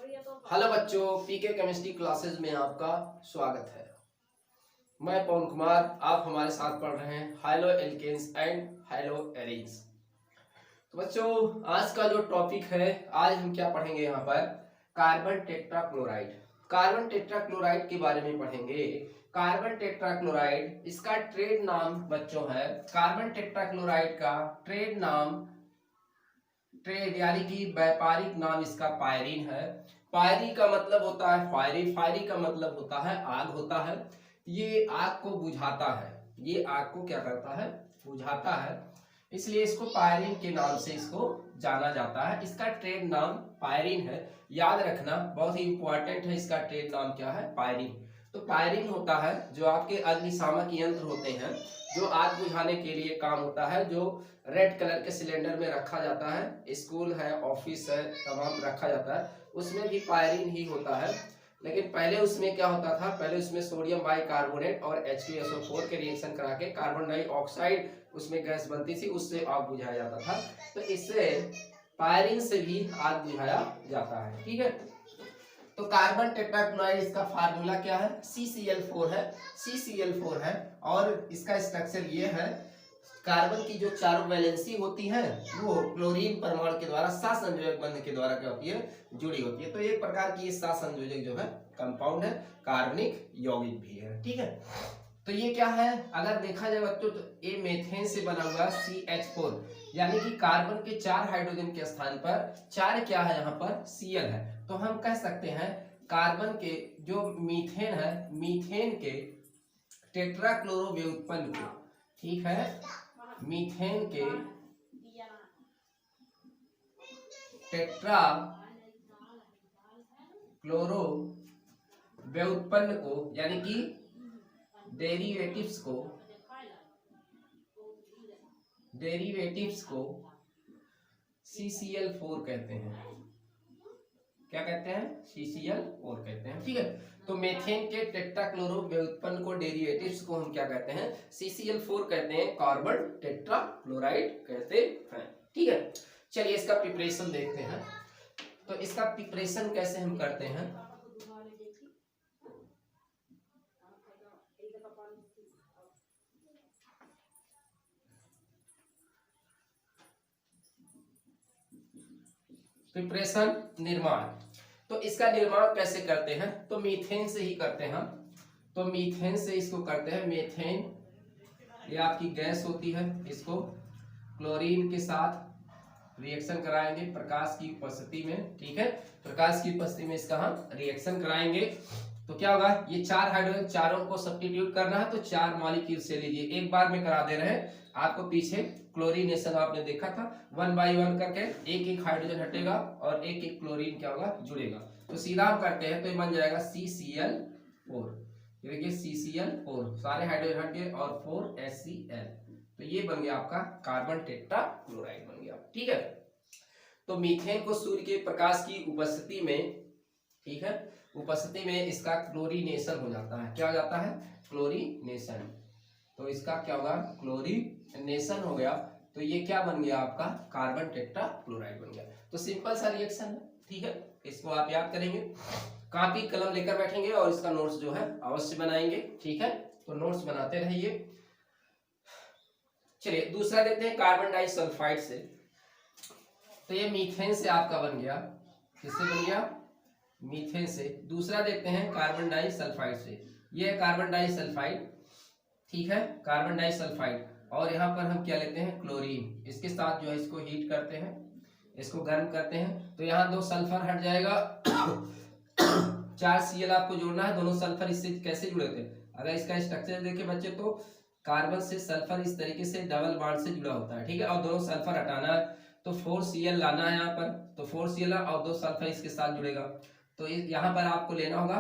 Hello बच्चों, पीके chemistry classes में आपका स्वागत है। मैं पवन कुमार, आप हमारे साथ पढ़ रहे हैं haloalkanes and haloarenes. तो बच्चों, आज का जो टॉपिक है, आज हम क्या पढ़ेंगे यहाँ पर कार्बन टेट्राक्लोराइड। कार्बन टेट्राक्लोराइड के बारे में पढ़ेंगे। कार्बन टेट्राक्लोराइड, इसका ट्रेड नाम बच्चों है, कार्बन टेट्राक्लोराइड का ट्रेड नाम, ट्रेड यानी कि व्यापारिक नाम इसका पायरीन है। फायरी का मतलब होता है फायरी, फायरी का मतलब होता है आग होता है। ये आग को बुझाता है, ये आग को क्या करता है, बुझाता है, इसलिए इसको पायरीन के नाम से इसको जाना जाता है। इसका ट्रेड नाम पायरीन है, याद रखना, बहुत ही इंपॉर्टेंट है। इसका ट्रेड नाम क्या है, पायरीन। तो पायरीन होता है जो आपके अग्निशामक यंत्र होते हैं, जो आग बुझाने के लिए काम होता है, जो रेड कलर के सिलेंडर में रखा जाता है, स्कूल है, ऑफिस है, तमाम रखा जाता है, उसमें भी पायरीन ही होता है। लेकिन पहले उसमें क्या होता था, पहले उसमें सोडियम बाइकार्बोनेट और H2SO4 के रिएक्शन करा के कार्बन डाइऑक्साइड उसमें गैस बनती थी, उससे आग बुझाया जाता था। तो इससे पायरीन से भी आग बुझाया जाता है। ठीक है, तो कार्बन टेट्राक्लोराइड, इसका फार्मूला क्या है, CCl4 है, CCl4 है। और इसका स्ट्रक्चर ये है, कार्बन की जो चारों वैलेंसी होती है वो क्लोरीन परमाणु के द्वारा सहसंयोजक बंध के द्वारा क्या होती है, जुड़ी होती है। तो एक प्रकार की सहसंयोजक जो है कंपाउंड है, कार्बनिक यौगिक भी है। ठीक है, तो ये क्या है, अगर देखा जाए बच्चों तो ये मेथेन से बना हुआ CH4, यानी कि कार्बन के 4 हाइड्रोजन के स्थान पर 4 क्या है, यहाँ पर Cl है। तो हम कह सकते हैं कार्बन के जो मीथेन है, मीथेन के टेट्राक्लोरो व्युत्पन्न को, ठीक है, मीथेन के टेट्रा क्लोरो व्युत्पन्न को, यानी कि डेरिवेटिव्स को CCl4 कहते हैं। क्या कहते हैं, CCl4 कहते हैं। ठीक है, तो मेथेन के टेट्राक्लोरो व्युत्पन्न को, डेरिवेटिव्स को हम क्या कहते हैं, CCl4 कहते हैं, कार्बन टेट्राक्लोराइड कहते हैं। ठीक है, चलिए इसका प्रिपरेशन देखते हैं। तो इसका प्रिपरेशन कैसे हम करते हैं, प्रिपरेशन, निर्माण। तो इसका निर्माण कैसे करते हैं, तो मीथेन से ही करते हैं हम। तो मीथेन से इसको करते हैं, मीथेन ये आपकी गैस होती है, इसको क्लोरीन के साथ रिएक्शन कराएंगे प्रकाश की उपस्थिति में। ठीक है, प्रकाश की उपस्थिति में इसका हम रिएक्शन कराएंगे। तो क्या होगा, ये 4 हाइड्रोजन, चारों को सब्स्टिट्यूट करना है, तो 4 मॉलिक्यूल से लीजिए, एक बार में करा दे रहे हैं आपको। पीछे क्लोरीनेशन आपने देखा था, 1 बाई 1 करके एक एक हाइड्रोजन हटेगा और एक एक क्लोरीन क्या होगा, जुड़ेगा। तो सीधा हम करते हैं तो ये बन जाएगा CCl4। देखिए CCl4, सारे हाइड्रोजन हट गए और 4HCl, तो ये बन गया आपका कार्बन टेट्राक्लोराइड बन गया। ठीक है, तो मीथेन को सूर्य के प्रकाश की उपस्थिति में, ठीक है, उपस्थिति में इसका क्लोरीनेशन हो जाता है। क्या हो जाता है, क्लोरीनेशन। तो इसका क्या होगा, क्लोरीनेशन हो गया, तो ये क्या बन गया आपका, कार्बन टेट्राक्लोराइड बन गया। तो सिंपल सा रिएक्शन है। ठीक है, इसको आप याद करेंगे, कॉपी कलम लेकर बैठेंगे और इसका नोट्स जो है अवश्य बनाएंगे। ठीक है, तो नोट्स बनाते रहिए। चलिए दूसरा देखते हैं, कार्बन डाइसल्फाइड से। तो ये मीथेन से आपका बन गया, किससे बन गया, मीथेन से। दूसरा देखते हैं कार्बन डाइसल्फाइड से, ये है कार्बन डाइसल्फाइड। ठीक है, कार्बन डाइसल्फाइड, और यहाँ पर हम क्या लेते हैं, क्लोरीन, इसके साथ जो है इसको हीट करते हैं, इसको गर्म करते हैं, तो यहाँ 2 सल्फर हट जाएगा 4 Cl आपको जोड़ना है, दोनों सल्फर इससे कैसे जुड़े थे, अगर इसका स्ट्रक्चर देखें बच्चे तो कार्बन से सल्फर इस तरीके से डबल बॉन्ड से जुड़ा होता है। ठीक है, और दोनों सल्फर हटाना है, तो 4Cl लाना है यहाँ पर, तो 4Cl और 2 सल्फर इसके साथ जुड़ेगा, तो यहाँ पर आपको लेना होगा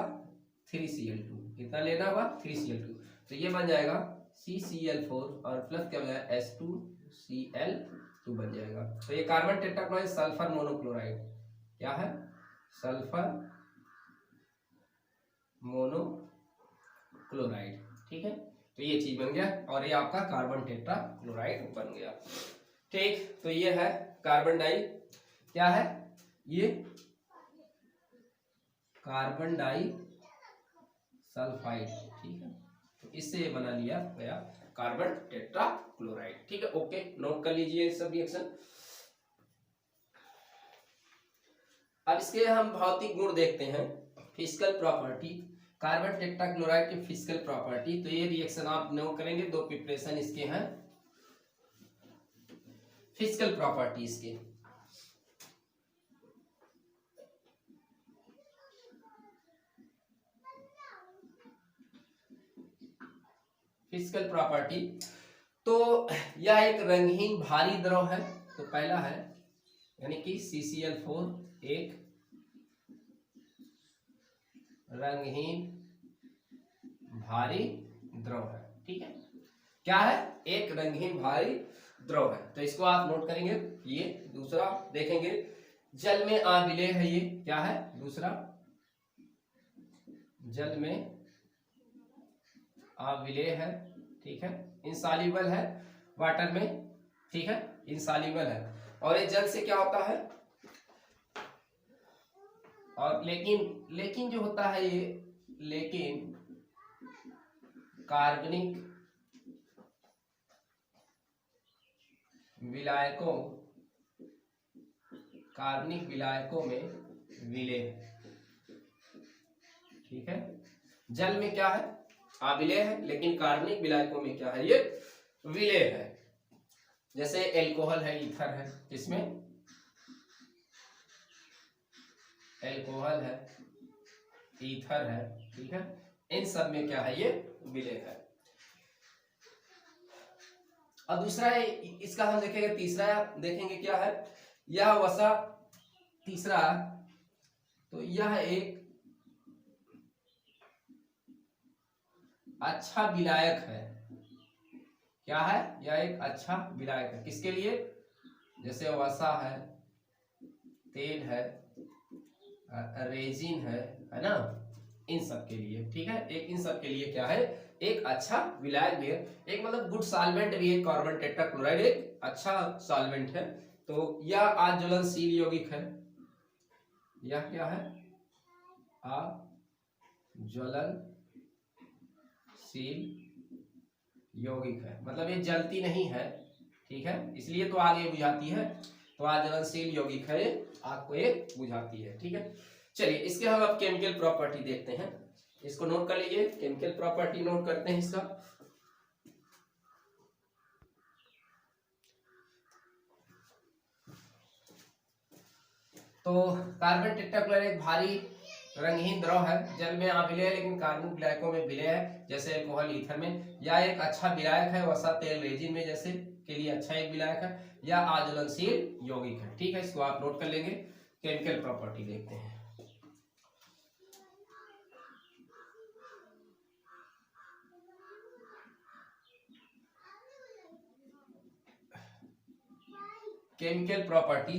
3Cl2, कितना लेना होगा, 3Cl2, तो ये बन जाएगा CCl4 और प्लस क्या बन जाएगा, H2Cl2 बन जाएगा। तो ये कार्बन टेट्राक्लोराइड सल्फर मोनोक्लोराइड क्या है, सल्फर मोनोक्लोराइड। ठीक है, तो ये चीज बन गया और ये आपका कार्बन टेट्राक्लोराइड बन गया। ठीक, तो ये है कार्बन डाई, क्या है ये कार्बन डाई सल्फाइड, ठीक है। तो इससे बना लिया गया कार्बन टेट्रा क्लोराइड, ठीक है। ओके, नोट कर लीजिए सब रिएक्शन। अब इसके हम भौतिक गुण देखते हैं, physical property, carbon tetra chloride की फिजिकल प्रॉपर्टी। तो ये रिएक्शन आप नोट करेंगे, दो प्रिपरेशन इसके हैं, फिजिकल प्रॉपर्टी इसके। फिजिकल प्रॉपर्टी, तो यह एक रंगहीन भारी द्रव है। तो पहला है यानी कि CCl4 एक रंगहीन भारी द्रव है, ठीक है। क्या है? एक रंगहीन भारी द्रव है। तो इसको आप नोट करेंगे। ये दूसरा देखेंगे, जल में अविलेय है। ये क्या है? दूसरा, जल में अविलेय है, ठीक है। इनसॉल्युबल है वाटर में, ठीक है, इनसॉल्युबल है। और ये जल से क्या होता है, और लेकिन जो होता है ये, लेकिन कार्बनिक विलायकों में विलेय है, ठीक है। जल में क्या है? अविलेय है, लेकिन कार्बनिक विलायकों में क्या है? ये विलेय है। जैसे एल्कोहल है, ईथर है, इसमें एल्कोहल है, ईथर है, ठीक है। इन सब में क्या है? ये विलेय है। और दूसरा है इसका, हम देखेंगे तीसरा, देखेंगे क्या है यह वसा। तीसरा, तो यह एक अच्छा विलायक है। क्या है? यह एक अच्छा विलायक है। किसके लिए? जैसे वसा है, तेल है, रेजिन है ना, इन सब के लिए, ठीक है। एक इन सब के लिए क्या है? एक अच्छा विलायक भी है, एक मतलब गुड सॉल्वेंट भी है। कार्बन टेट्रा क्लोराइड एक अच्छा सॉल्वेंट है। तो यह अज्वलनशील यौगिक है। यह क्या है? अज्वलनशील यौगिक है, मतलब ये जलती नहीं है, ठीक है, इसलिए तो आग ये बुझाती है। तो अज्वलनशील यौगिक है, आग को ये बुझाती है, ठीक है। चलिए इसके हम अब केमिकल प्रॉपर्टी देखते हैं। इसको नोट कर लीजिए, केमिकल प्रॉपर्टी नोट करते हैं इसका। तो कार्बन टेट्राक्लोराइड एक भारी रंगहीन द्रव है, जल में अविलेय है, लेकिन कार्बनिक विलायकों में विलेय है, जैसे अल्कोहल, ईथर में। या एक अच्छा विलायक है, वसा, तेल, रेजिन में जैसे के लिए अच्छा एक विलायक है। या अज्वलनशील यौगिक है, ठीक है। इसको आप नोट कर लेंगे। केमिकल प्रॉपर्टी देखते हैं। केमिकल प्रॉपर्टी,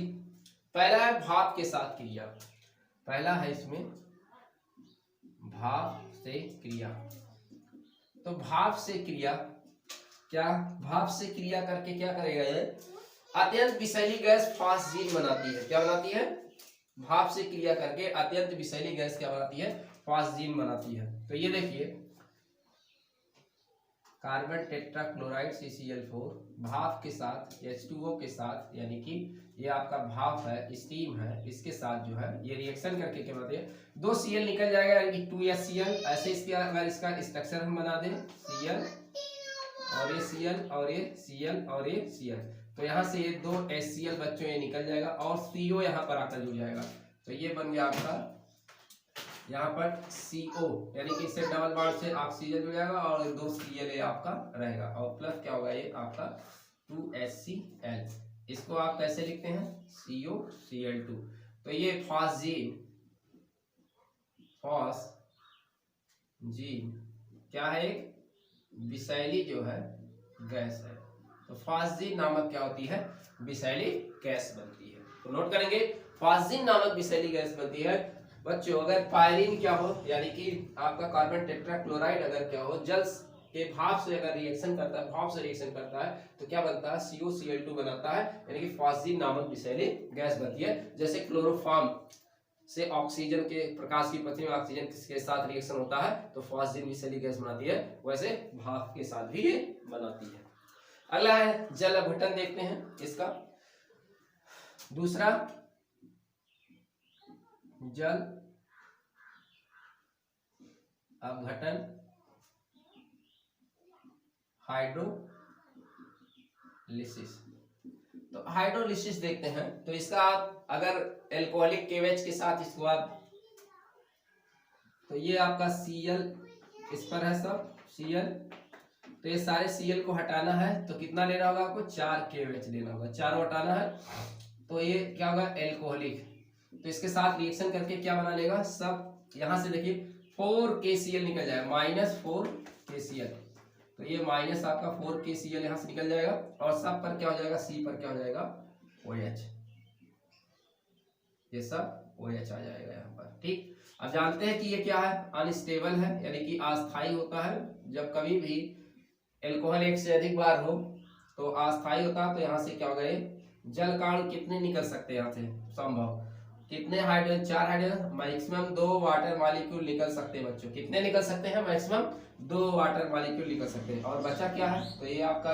पहला है भाप के साथ क्रिया। पहला है इसमें भाप से क्रिया। तो भाप से क्रिया क्या? भाप से क्रिया करके क्या करेगा ये? अत्यंत विषैली गैस फास्जीन बनाती है। क्या बनाती है? भाप से क्रिया करके अत्यंत विषैली गैस क्या बनाती है? फास्जीन बनाती है। तो ये देखिए, कार्बन टेट्रा क्लोराइड CCl4 भाप के साथ H2O के साथ, यानी कि ये आपका भाप है, स्टीम है, इसके साथ जो है ये रिएक्शन करके क्या बनाते हैं? 2 Cl निकल जाएगा, यानी कि 2HCl। ऐसे इसके अगर इसका स्ट्रक्चर हम बना दें, Cl और ये Cl और ये Cl और ये Cl, तो यहाँ से ये 2 HCl बच्चों ये निकल जाएगा और CO यहाँ पर आकर जुड़ जाएगा। तो ये बन गया आपका यहाँ पर CO, यानी कि इससे डबल बॉन्ड से ऑक्सीजन जुड़ जाएगा और 2 Cl आपका रहेगा, और प्लस क्या होगा? ये आपका 2HCl। इसको आप कैसे लिखते हैं? COCl2। तो ये फास्जीन क्या है? एक विषैली जो है गैस है। तो फास्जीन नामक क्या होती है? विषैली गैस बनती है। तो नोट करेंगे, फास्जीन नामक विषैली गैस बनती है। बच्चों अगर पायरीन क्या हो, यानी कि आपका कार्बन टेट्रा क्लोराइड अगर क्या हो, जल के भाप से अगर रिएक्शन करता है, भाप से रिएक्शन करता है, तो क्या बनता है? COCl2 बनाता है, यानी कि फास्जीन नामक विषैली गैस बनती है। जैसे क्लोरोफॉर्म से ऑक्सीजन के प्रकाश की पृथ्वी में ऑक्सीजन के साथ रिएक्शन होता है तो फॉस्फिन विषैली गैस बनाती है, वैसे भाप के साथ भी ये बनाती है। अगला है जल अपघटन, देखते हैं इसका। दूसरा जल अपघटन हाइड्रोलिसिस। तो हाइड्रोलिसिस देखते हैं, तो इसका आप अगर एल्कोहलिक केवेज के साथ इसको आप, तो ये आपका Cl इस पर है सब Cl, तो ये सारे Cl को हटाना है तो कितना लेना होगा आपको, 4 KOH लेना होगा, चारों हटाना है तो ये क्या होगा एल्कोहलिक। तो इसके साथ रिएक्शन करके क्या बना लेगा, सब यहां से देखिए 4 KCl निकल जाएगा, -4 KCl, तो ये माइनस आपका 4 KCl यहां से निकल जाएगा और सब पर क्या हो जाएगा, C पर क्या हो जाएगा OH, ये सब OH आ जाएगा यहाँ पर। ठीक, अब जानते हैं कि ये क्या है, अनस्टेबल है, यानी कि अस्थाई होता है। जब कभी भी एल्कोहल एक से अधिक बार हो तो अस्थाई होता है, तो यहाँ से क्या हो गए, जल काणु कितने निकल सकते हैं यहाँ से, संभव कितने hydrogen, 4 hydrogen, maximum 2 water molecule निकल सकते हैं बच्चों, कितने निकल सकते हैं, मैक्सिमम 2 वाटर मॉलिक्यूल निकल सकते हैं। और बचा क्या है, तो ये आपका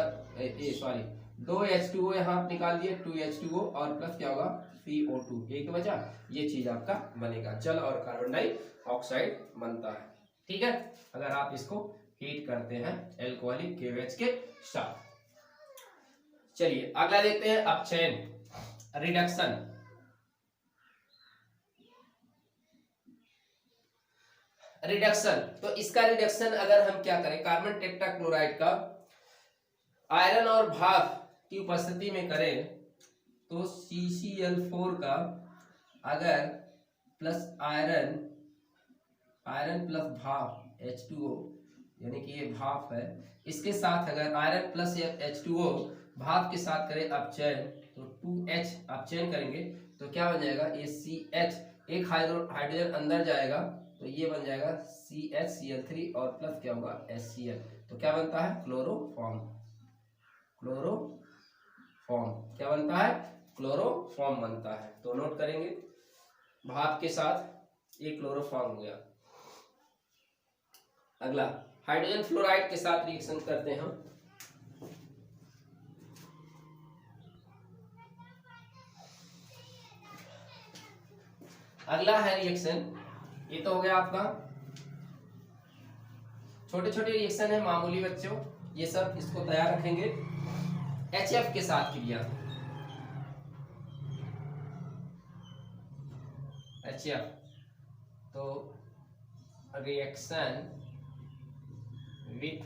2 H2O यहाँ आप निकाल दिए, 2 H2O और प्लस क्या होगा CO2, एक बचा, ये चीज आपका बनेगा, जल और कार्बन डाइऑक्साइड बनता है। ठीक है, अगर आप इसको हीट करते हैं एल्कोहलिक केवेज के साथ। चलिए अगला देखते हैं अपचयन, रिडक्शन। रिडक्शन, तो इसका रिडक्शन अगर हम क्या करें, कार्बन टेट्राक्लोराइड का आयरन और भाप की उपस्थिति में करें तो CCl4 का अगर प्लस आयरन प्लस भाप H2O, यानी कि ये भाप है, इसके साथ अगर आयरन प्लस H2O भाप के साथ करें अपचयन तो 2H अपचयन करेंगे तो क्या बन जाएगा, ये CH, एक हाइड्रोजन अंदर जाएगा तो ये बन जाएगा CHCl3 और प्लस क्या होगा HCl, तो क्या बनता है क्लोरोफॉर्म। क्या बनता है, क्लोरोफॉर्म बनता है। तो नोट करेंगे भाप के साथ ये क्लोरोफॉर्म हो गया। अगला हाइड्रोजन फ्लोराइड के साथ रिएक्शन करते हैं हम। अगला है रिएक्शन, ये तो हो गया आपका छोटे छोटे रिएक्शन है मामूली बच्चों, ये सब इसको तैयार रखेंगे। HF के साथ क्रिया, HF, तो reaction with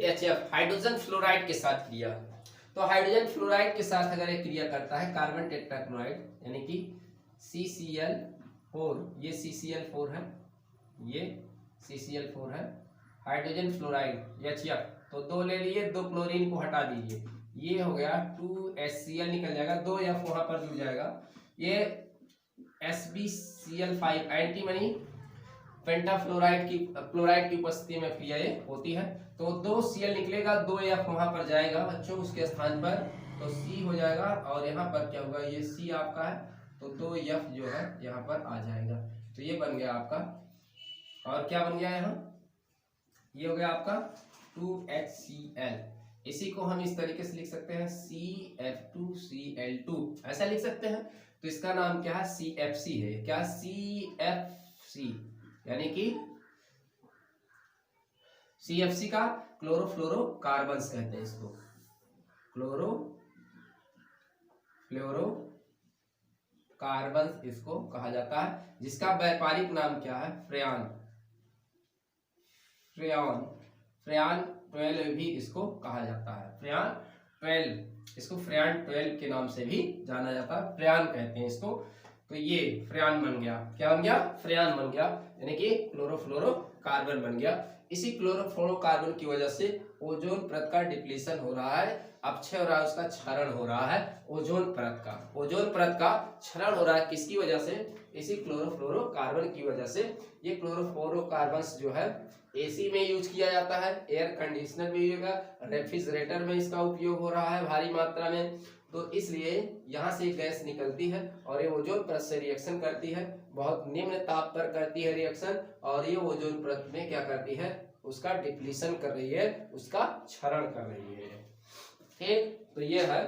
HF, hydrogen fluoride के साथ क्रिया। तो हाइड्रोजन फ्लोराइड के साथ अगर एक क्रिया करता है कार्बन टेट्राक्लोराइड, यानी कि CCl4, ये CCl4 है, ये CCl4 है, हाइड्रोजन फ्लोराइड HF, तो 2 ले लिए, 2 क्लोरीन को हटा दीजिए, ये हो गया 2HCl निकल जाएगा, 2 F वहां पर जुड़ जाएगा, ये SbCl5 एंटीमनी पेंटाफ्लोराइड की क्लोराइड की उपस्थिति में क्रिया होती है, तो 2 Cl निकलेगा, 2 F वहां पर जाएगा बच्चों उसके स्थान पर, तो C हो जाएगा और यहाँ पर क्या होगा, ये C आपका है तो 2 F जो है यहाँ पर आ जाएगा, तो ये बन गया आपका, और क्या बन गया यहाँ, ये हो गया आपका 2HCl। इसी को हम इस तरीके से लिख सकते हैं CF2Cl2, ऐसा लिख सकते हैं। तो इसका नाम क्या है, CFC है, क्या CFC, यानी कि CFC का क्लोरोफ्लोरोकार्बन्स कहते हैं इसको, क्लोरोफ्लोरोकार्बन्स इसको कहा जाता है, जिसका व्यापारिक नाम क्या है, फ्रेयॉन 12 भी इसको कहा जाता है, फ्रेयॉन 12, इसको फ्रेयॉन 12 के नाम से भी जाना जाता है, फ्रेयॉन कहते हैं इसको। तो ये फ्रेयॉन बन गया, क्या बन गया, फ्रेयॉन बन गया, यानी कि क्लोरोफ्लोरोकार्बन बन गया। इसी क्लोरोफ्लोरोकार्बन की वजह से ओजोन परत का डिप्लीशन हो रहा है, अपक्षय हो रहा है, उसका क्षरण हो रहा है, ओजोन परत का क्षरण हो रहा है, किसकी वजह से, इसी क्लोरोफ्लोरोकार्बन की वजह से। ये क्लोरोफ्लोरोकार्बन्स जो है AC में यूज किया जाता है, एयर कंडीशनर में यूज, रेफ्रिजरेटर में इसका उपयोग हो रहा है भारी मात्रा में, तो इसलिए यहाँ से गैस निकलती है और ये ओजोन परत से रिएक्शन करती है, बहुत निम्न ताप पर करती है रिएक्शन, और ये ओजोन परत में क्या करती है, उसका डिप्लीशन कर रही है, उसका क्षरण कर रही है। ठीक, तो ये है।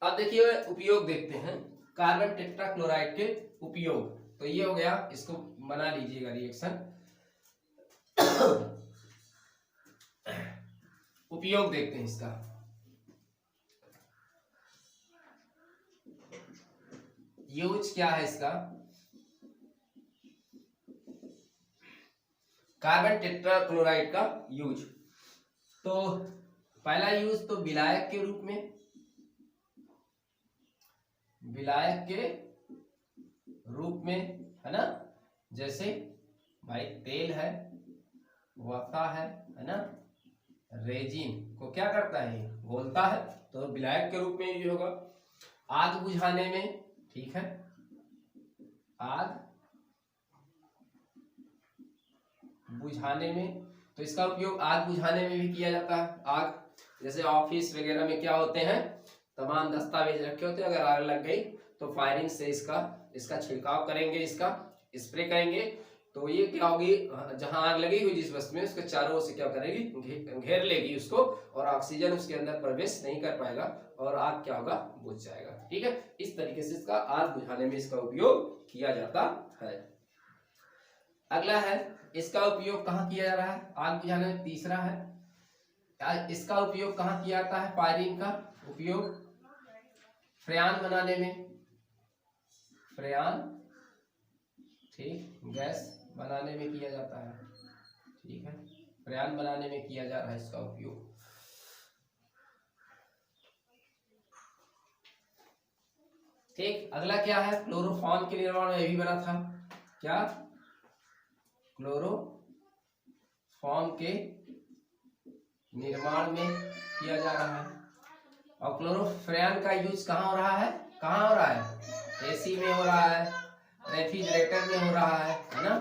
अब देखिए उपयोग देखते हैं कार्बन टेट्राक्लोराइड के उपयोग। तो ये हो गया, इसको बना लीजिएगा रिएक्शन। उपयोग देखते हैं इसका। यूज क्या है इसका, कार्बन टेट्राक्लोराइड का यूज। तो पहला यूज तो विलायक के रूप में, विलायक के रूप में, है ना। जैसे भाई तेल है, वसा है ना, रेजिन को क्या करता है, घोलता है, तो विलायक के रूप में यूज होगा। आग बुझाने में, ठीक है, आग बुझाने में, तो इसका उपयोग आग बुझाने में भी किया जाता है। आग, जैसे ऑफिस वगैरह में क्या होते हैं, तमाम दस्तावेज रखे होते हैं, अगर आग लग गई तो फायरिंग से इसका छिड़काव करेंगे, इसका स्प्रे करेंगे, तो ये क्या होगी, जहां आग लगी हुई जिस वस्तु में, उसके चारों ओर से क्या करेगी, घेर लेगी उसको, और ऑक्सीजन उसके अंदर प्रवेश नहीं कर पाएगा और आग क्या होगा, बुझ जाएगा। ठीक है, इस तरीके से इसका आग बुझाने में इसका उपयोग किया जाता है। अगला है, इसका उपयोग कहाँ किया जा रहा है, आग बुझाने में। तीसरा है, इसका उपयोग कहाँ किया जाता है, फायरिंग का उपयोग फ्रेयान बनाने में, फ्रेयान, ठीक, गैस बनाने में किया जाता है। ठीक है, फ्रेयान बनाने में किया जा रहा है इसका उपयोग। ठीक, अगला क्या है, क्लोरोफॉर्म के निर्माण में भी बना था। क्या, क्लोरोफॉर्म के निर्माण में किया जा रहा है। और क्लोरोफ्रेन का यूज कहाँ हो रहा है, कहाँ हो रहा है, एसी में हो रहा है, रेफ्रिजरेटर में हो रहा है ना,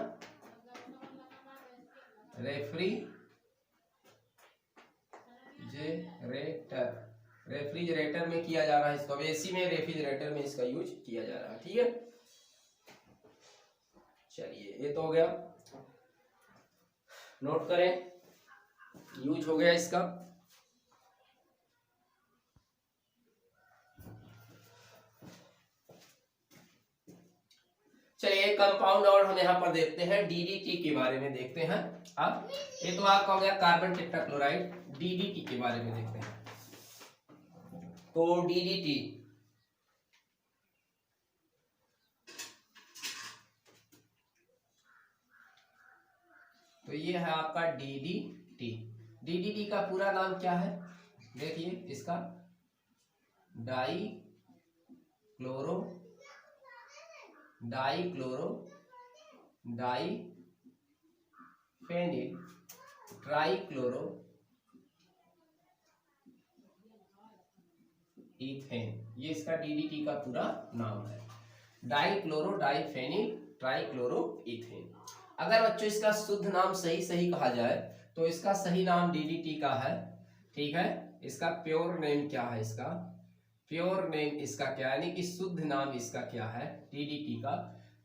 रेफ्रिजरेटर में किया जा रहा है इसको। एसी में, रेफ्रिजरेटर में इसका यूज किया जा रहा है। ठीक है, चलिए ये तो हो गया, नोट करें, यूज हो गया इसका। चलिए एक कंपाउंड और हम यहाँ पर देखते हैं, डीडीटी के बारे में देखते हैं। अब ये तो आपका हो गया कार्बन टेट्राक्लोराइड, डीडीटी के बारे में देखते हैं। तो डीडीटी, तो ये है आपका डीडीटी। डीडीटी का पूरा नाम क्या है, देखिए इसका, डाइफेनिल ट्राइक्लोरो इथेन, ये इसका डीडीटी का पूरा नाम है, डाइफेनिल ट्राइक्लोरो इथेन। अगर बच्चों इसका शुद्ध नाम सही कहा जाए तो इसका सही नाम डीडीटी का है। ठीक है, इसका प्योर नेम क्या है, इसका प्योर नेम इसका क्या है, यानी कि शुद्ध नाम इसका क्या है डीडीटी का,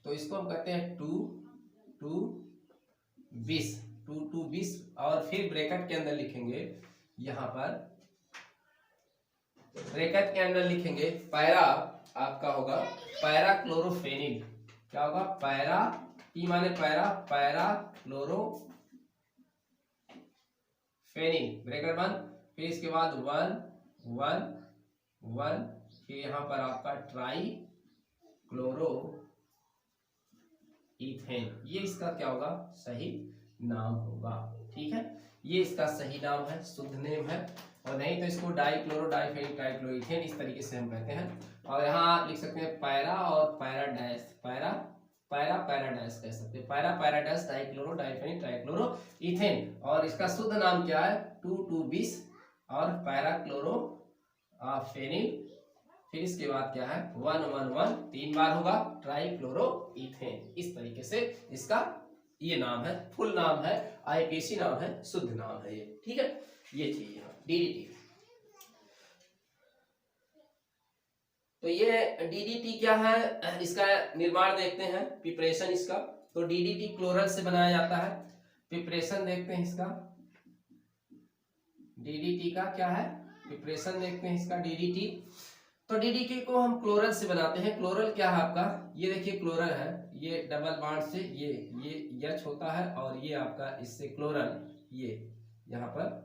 तो इसको हम कहते हैं 2,2,20 और फिर ब्रैकेट के अंदर लिखेंगे, यहाँ पर ब्रैकेट के अंदर लिखेंगे पैरा, आपका होगा पैरा क्लोरोफेनिल। क्या होगा, पैरा, ई माने पैरा, पैरा क्लोरोफेनिल, ब्रैकेट बंद, फिर इसके बाद 1 फिर यहाँ पर आपका ट्राई क्लोरो इथेन, ये इसका क्या होगा, सही नाम होगा। ठीक है, ये इसका सही नाम है, शुद्ध नेम है, और नहीं तो इसको डाइक्लोरो डाइफेनिल ट्राइक्लोरोइथेन इस तरीके से हम कहते हैं। और यहाँ आप लिख सकते हैं पैरा और पैरा डैश, पैरा डैश कह सकते हैं, para dash dichloro diphenyl trichloro ethane, और इसका शुद्ध नाम क्या है 2,2,20 और पैरा क्लोरो फेनिल, फिर इसके बाद क्या है 1,1,1 3 बार होगा ट्राइक्लोरो इथेन। इस तरीके से इसका ये नाम है, फुल नाम है, आईपीसी नाम है, शुद्ध नाम है ये। ठीक है, ये चीज है डीडीटी। तो ये डीडीटी क्या है, इसका निर्माण देखते हैं, प्रिपरेशन इसका। तो डीडीटी क्लोरल से बनाया जाता है। प्रिपरेशन देखते हैं इसका, डीडीटी का क्या है, प्रिपरेशन देखते हैं इसका डीडीटी। तो डीडीटी को हम क्लोरल से बनाते हैं। क्लोरल क्या है आपका, ये देखिए क्लोरल है, ये डबल बॉन्ड से ये H होता है और ये आपका इससे क्लोरल, ये यहाँ पर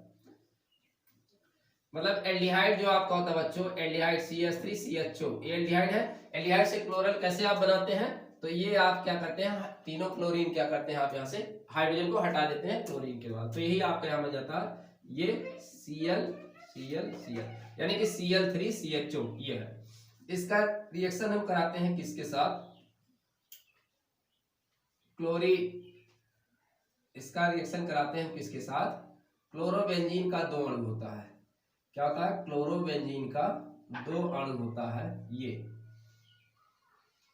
मतलब एल्डिहाइड जो आपका होता है बच्चों, एल्डिहाइड CH3CHO, ये एल्डिहाइड है। एल्डिहाइड से क्लोरल कैसे आप बनाते हैं, तो ये आप क्या करते हैं, तीनों क्लोरीन क्या करते हैं आप यहाँ से हाइड्रोजन को हटा देते हैं क्लोरीन के बाद, तो यही आपका यहाँ बन जाता है ये Cl यानी कि Cl3CHO ये है। इसका रिएक्शन हम कराते हैं किसके साथ, इसका रिएक्शन कराते हैं किसके साथ, क्लोरोबेंजीन का 2 अणु होता है। क्या होता है, क्लोरोबेंजीन का 2 अणु होता है, ये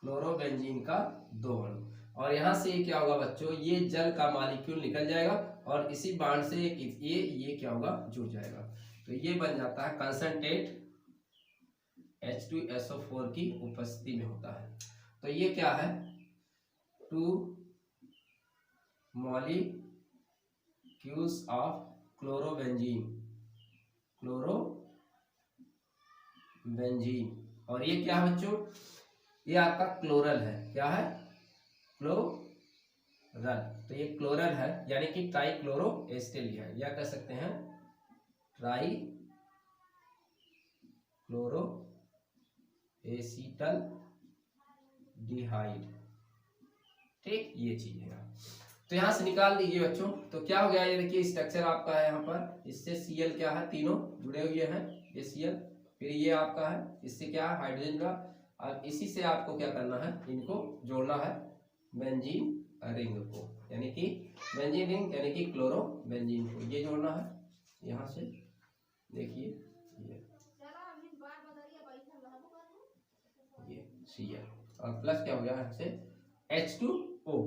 क्लोरोबेंजीन का 2 अणु। और यहां से क्या होगा बच्चों, ये जल का मॉलिक्यूल निकल जाएगा और इसी बांड से ये क्या होगा, जुड़ जाएगा। तो ये बन जाता है कंसंट्रेट H2SO4 की उपस्थिति में होता है। तो ये क्या है, 2 मॉलिक्यूल्स ऑफ क्लोरोबेंजीन, और ये क्या है बच्चों, ये आपका क्लोरल है, क्या है, क्लोरल। तो ये क्लोरल है यानी कि ट्राइक्लोरोएसिटेल्डिहाइड, या कह सकते हैं ट्राइक्लोरोएसिटल्डिहाइड, ठीक, ये चीज है। तो यहां से निकाल दीजिए बच्चों। तो क्या हो गया, ये देखिए स्ट्रक्चर आपका है यहाँ पर, इससे Cl क्या है, तीनों जुड़े हुए हैं, ये Cl, फिर ये आपका है, इससे क्या है हाइड्रोजन का, और इसी से आपको क्या करना है, इनको जोड़ना है बेंजीन रिंग को, यानी कि बेंजीन रिंग यानी कि क्लोरो बेंजीन को ये जोड़ना है यहाँ से, देखिए ये Cl और प्लस क्या हो गया यहाँ से H2O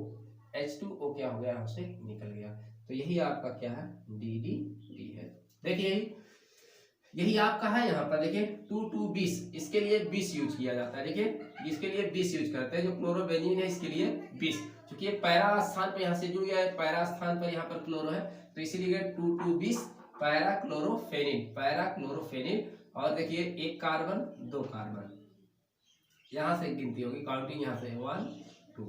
क्या हो गया यहाँ से निकल गया। तो यही आपका क्या है, DDT है। देखिए यही आपका है, यहाँ पर देखिए 2,2,20, इसके लिए 20 यूज किया जाता है। देखिए इसके लिए 20 यूज करते हैं, जो क्लोरोबेंजीन है इसके लिए 20, क्योंकि ये पैरा स्थान पर यहाँ से जुड़ गया है, पैरा स्थान पर यहाँ पर क्लोरो है, तो इसीलिए 2,2,20 पैरा क्लोरोफेनिल। और देखिए 1 कार्बन 2 कार्बन, यहाँ से गिनती होगी, काउंटिंग यहाँ से 1 2,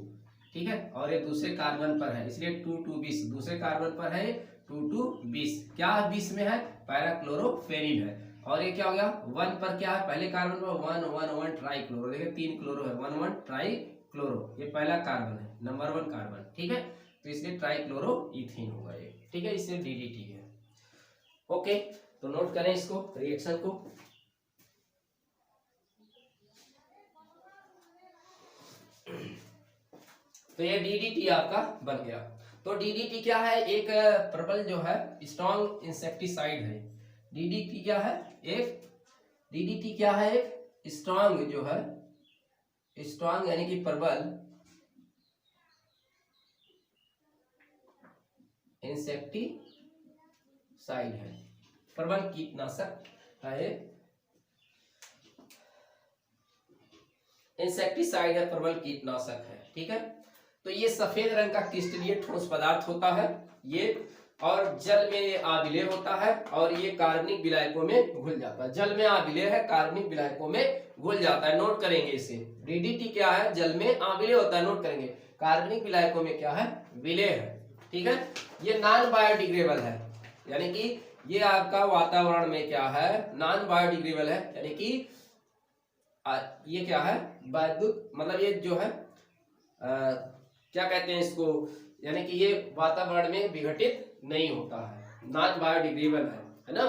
ठीक है। और ये दूसरे कार्बन पर है, इसलिए 2,2,20 दूसरे कार्बन पर है, 2,2,20 क्या 20 में है, पैरा क्लोरोफेनिल है। और ये क्या हो गया, 1 पर क्या है, पहले कार्बन पर 1 ट्राई क्लोरो, देखिए 3 क्लोरो है, 1 ट्राई क्लोरो, ये पहला कार्बन है, नंबर 1 कार्बन, ठीक है। तो इसलिए ट्राई क्लोरो इथीन होगा ये, ठीक है, इसलिए DDT है। ओके, तो नोट करें इसको, रिएक्शन को। तो ये DDT आपका बन गया। तो DDT क्या है, एक प्रबल जो है स्ट्रॉन्ग इंसेक्टिसाइड है। DDT क्या है, एक स्ट्रॉन्ग जो है, स्ट्रॉन्ग यानी कि प्रबल इंसेक्टिसाइड है, प्रबल कीटनाशक है, इंसेक्टिसाइड है, प्रबल कीटनाशक है, ठीक है। तो ये सफेद रंग का क्रिस्टलीय ठोस पदार्थ होता है ये, और जल में ये आबिले होता है और ये कार्बनिक विलायकों में घुल जाता है। जल में आबिले है, कार्बनिक विलायकों में घुल जाता है, नोट करेंगे इसे। DDT क्या है, जल में आबिले होता है, नोट करेंगे, कार्बनिक विलायकों में क्या है, विलेय है, ठीक है। ये नॉन बायोडिग्रेडेबल है, यानी कि ये आपका वातावरण में क्या है, नॉन बायोडिग्रेडेबल है, यानी कि ये क्या है, वैद्युत, मतलब ये जो है क्या कहते हैं इसको, यानी कि ये वातावरण में विघटित नहीं होता है, नॉन बायोडिग्रेडेबल है ना।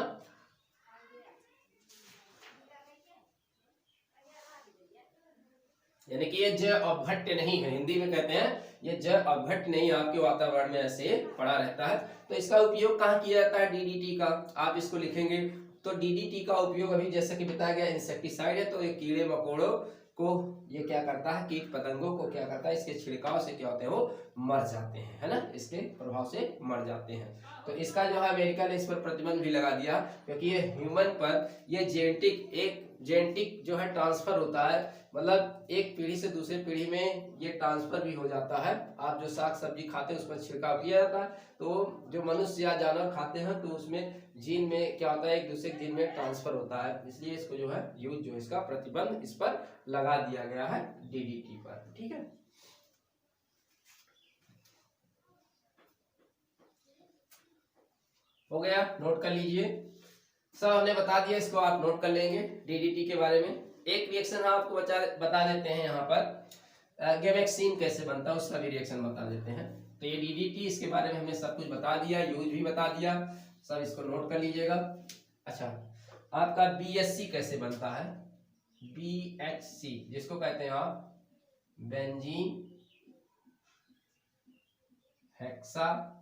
यानी कि ये जैव अपघट्य नहीं है, हिंदी में कहते हैं ये जैव अपघट्य नहीं, आपके वातावरण में ऐसे पड़ा रहता है। तो इसका उपयोग कहाँ किया जाता है DDT का, आप इसको लिखेंगे। तो DDT का उपयोग अभी जैसा कि बताया गया इंसेक्टिसाइड है, तो ये कीड़े मकोड़ों को ये क्या करता है, कीट पतंगों को क्या करता है, इसके छिड़काव से क्या होते हैं, वो मर जाते हैं, है ना, इसके प्रभाव से मर जाते हैं। तो इसका जो है अमेरिका ने इस पर प्रतिबंध भी लगा दिया, क्योंकि ये ह्यूमन पर ये जेनेटिक एक जेनेटिक जो है ट्रांसफर होता है, मतलब एक पीढ़ी से दूसरी पीढ़ी में ये ट्रांसफर भी हो जाता है। आप जो साग सब्जी खाते हैं उस पर छिड़काव किया जाता है, तो जो मनुष्य या जानवर खाते हैं तो उसमें जीन में क्या होता है, एक दूसरे जीन में ट्रांसफर होता है, इसलिए इसको जो है यूज जो इसका प्रतिबंध इस पर लगा दिया गया है डीडीटी पर। ठीक है, हो गया, नोट कर लीजिए। सब हमने बता दिया, इसको आप नोट कर लेंगे डीडीटी के बारे में। एक रिएक्शन आपको बता देते हैं यहाँ पर, गेमेक्सिन कैसे बनता है उसका भी रिएक्शन बता देते हैं। तो ये डीडीटी, इसके बारे में हमने सब कुछ बता दिया, यूज भी बता दिया, सब इसको नोट कर लीजिएगा। अच्छा, आपका बीएससी कैसे बनता है, बीएचसी जिसको कहते हैं आप बेंजीन हेक्सा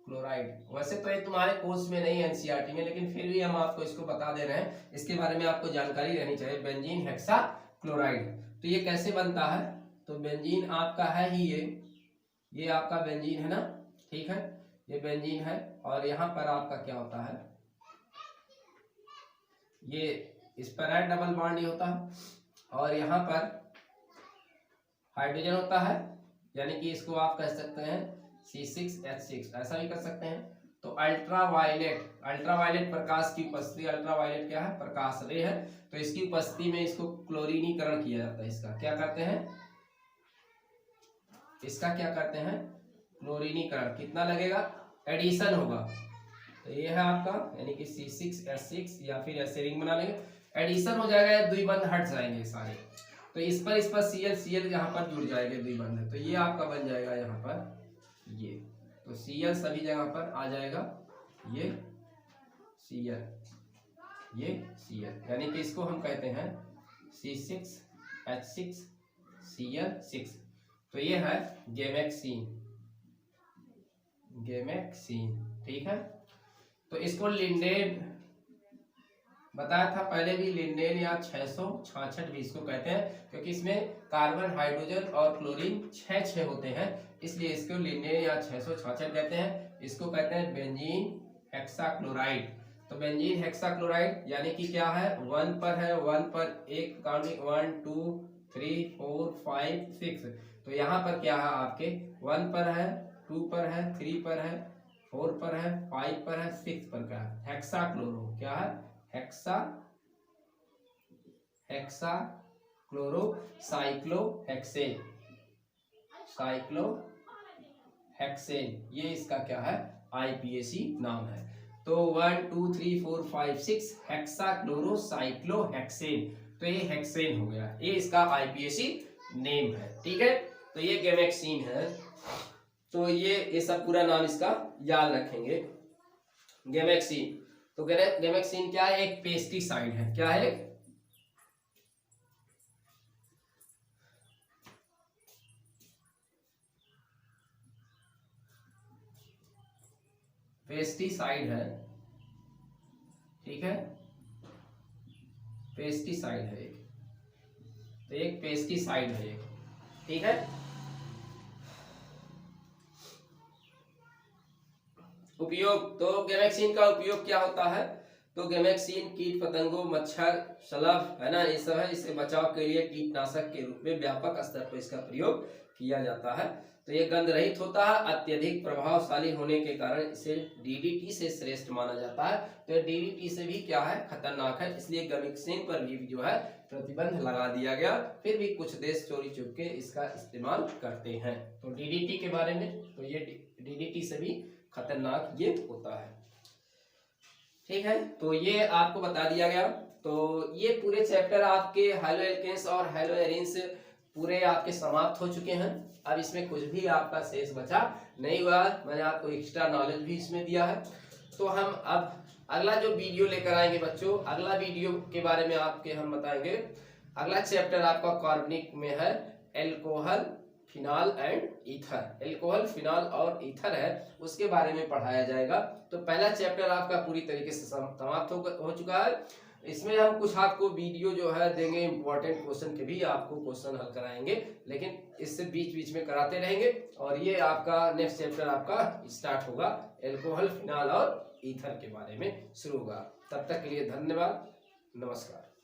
क्लोराइड। वैसे तो ये तुम्हारे कोर्स में नहीं है एनसीईआरटी में, लेकिन फिर भी हम आपको इसको बता दे रहे हैं, इसके बारे में आपको जानकारी रहनी चाहिए। बेंजीन हेक्सा क्लोराइड, तो ये कैसे बनता है, तो बेंजीन आपका है ही ये आपका बेंजीन है ना, ठीक है, ये बेंजीन है, और यहाँ पर आपका क्या होता है, ये इस पर है डबल बॉन्ड ही होता है, और यहाँ पर हाइड्रोजन होता है, यानी कि इसको आप कह सकते हैं C6H6, ऐसा भी कर सकते हैं। तो अल्ट्रावायलेट प्रकाश की उपस्थिति, अल्ट्रावायलेट क्या है, प्रकाश रे है, तो इसकी उपस्थिति में इसको क्लोरीनीकरण किया जाता है। इसका क्या करते हैं, इसका क्या करते हैं, क्लोरीनीकरण। कितना लगेगा, एडिशन होगा, तो ये है आपका, यानी कि C6H6 या फिर ऐसे रिंग बना लेंगे, एडिशन हो जाएगा, द्विबंध हट जाएंगे सारे, तो इस पर Cl यहाँ पर जुड़ जाएंगे द्विबंध, तो ये आपका बन जाएगा यहाँ पर ये, तो Cl सभी जगह पर आ जाएगा, ये Cl, ये Cl, यानी कि इसको हम कहते हैं C6H6 Cl6, तो ये है गेमेक्सिन, ठीक है। तो इसको लिंडेन बताया था पहले भी, लिंडेन या 666 भी इसको कहते हैं, क्योंकि इसमें कार्बन, हाइड्रोजन और क्लोरीन 6 होते हैं, इसलिए इसको लिंडेन या 666 कहते हैं। इसको कहते हैं बेंजीन हेक्साक्लोराइड। तो बेंजीन हेक्साक्लोराइड यानी कि क्या है, 1 पर है, 1 पर एक काउंटिंग 1 2 3 4 5 6, तो यहाँ पर क्या है आपके 1 पर है, 2 पर है, 3 पर है, 4 पर है, 5 पर है, 6 पर क्या है, हेक्साक्लोरो, क्या है, हेक्साक्लोरो साइक्लोहेक्सेन, ये इसका क्या है, आईपीएसी नाम है। तो 1 2 3 4 5 6 हेक्साक्लोरो साइक्लोहेक्सेन, तो ये हेक्सेन हो गया, ये इसका आईपीएसी नेम है। ठीक है, तो ये गेमेक्सिन है, तो ये सब पूरा नाम इसका याद रखेंगे, गेमेक्सिन। तो गेमेक्सिन क्या है, एक पेस्टिसाइड है, क्या है, पेस्टिसाइड है, ठीक है, पेस्टिसाइड है एक, तो एक पेस्टिसाइड है एक, ठीक है। उपयोग, तो गेमेक्सिन का उपयोग क्या होता है, तो गेमेक्सिन कीट पतंगों, मच्छर, शलभ है ना, ये सब है, इससे बचाव के लिए कीटनाशक के रूप में व्यापक स्तर पर इसका प्रयोग किया जाता है। तो ये गंध रहित होता है, अत्यधिक प्रभावशाली होने के कारण इसे डीडीटी से श्रेष्ठ माना जाता है। तो डीडीटी से भी क्या है, खतरनाक है, इसलिए गेमेक्सिन पर भी जो है प्रतिबंध लगा दिया गया। फिर भी कुछ देश चोरी चुपके इसका इस्तेमाल करते हैं। तो डीडीटी के बारे में, तो ये डीडीटी से भी खतरनाक ये होता है, ठीक है। तो ये आपको बता दिया गया। तो ये पूरे चैप्टर आपके हैलो एल्केन्स और हैलो एरीन्स पूरे आपके समाप्त हो चुके हैं। अब इसमें कुछ भी आपका शेष बचा नहीं हुआ, मैंने आपको एक्स्ट्रा नॉलेज भी इसमें दिया है। तो हम अब अगला जो वीडियो लेकर आएंगे बच्चों, अगला वीडियो के बारे में आपके हम बताएंगे। अगला चैप्टर आपका कार्बनिक में है alcohol, phenol and ether. Alcohol, phenol और ईथर है, उसके बारे में पढ़ाया जाएगा। तो पहला चैप्टर आपका पूरी तरीके से समाप्त हो चुका है। इसमें हम कुछ आपको वीडियो जो है देंगे, इंपॉर्टेंट क्वेश्चन के भी आपको क्वेश्चन हल कराएंगे, लेकिन इससे बीच बीच में कराते रहेंगे। और ये आपका नेक्स्ट चैप्टर आपका स्टार्ट होगा, एल्कोहल, फिनॉल और ईथर के बारे में शुरू होगा। तब तक के लिए धन्यवाद। नमस्कार।